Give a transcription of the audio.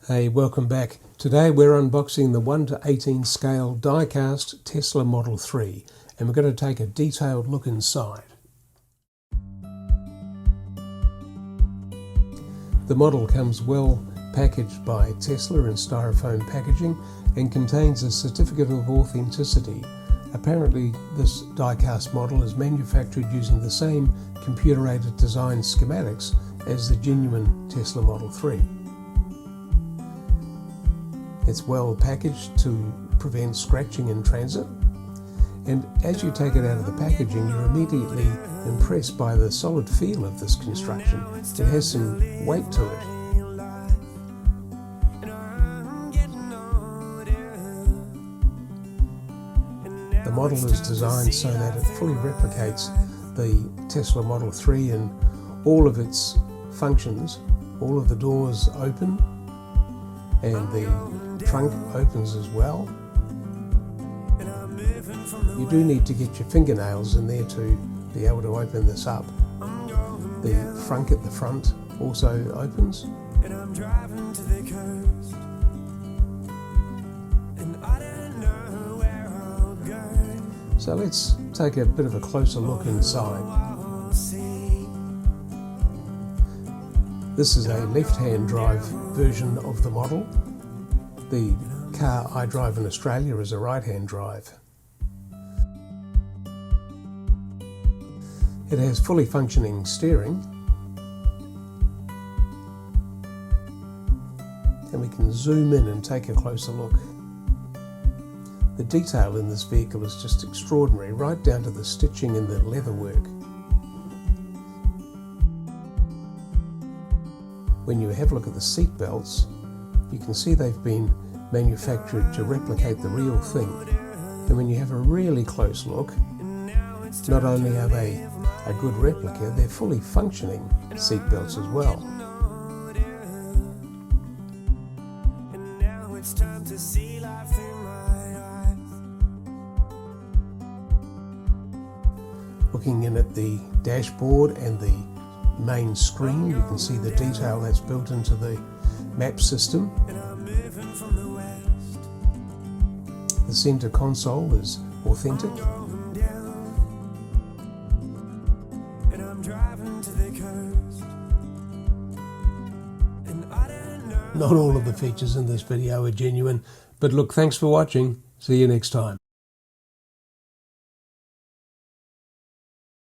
Hey, welcome back. Today we're unboxing the 1:18 scale die-cast Tesla Model 3 and we're going to take a detailed look inside. The model comes well packaged by Tesla in styrofoam packaging and contains a certificate of authenticity. Apparently this die-cast model is manufactured using the same computer-aided design schematics as the genuine Tesla Model 3. It's well packaged to prevent scratching in transit, and as you take it out of the packaging you're immediately impressed by the solid feel of this construction. It has some weight to it. The model is designed so that it fully replicates the Tesla Model 3 in all of its functions. All of the doors open and the trunk opens as well. You do need to get your fingernails in there to be able to open this up. The frunk at the front also opens. So let's take a bit of a closer look inside. This is a left-hand drive version of the model. The car I drive in Australia is a right-hand drive. It has fully functioning steering, and we can zoom in and take a closer look. The detail in this vehicle is just extraordinary, right down to the stitching and the leatherwork. When you have a look at the seat belts, you can see they've been manufactured to replicate the real thing. And when you have a really close look, not only are they a good replica, they're fully functioning seat belts as well. Looking in at the dashboard and the main screen, you can see the detail that's built into the map system. The center console is authentic. Not all of the features in this video are genuine, but look, thanks for watching. See you next time.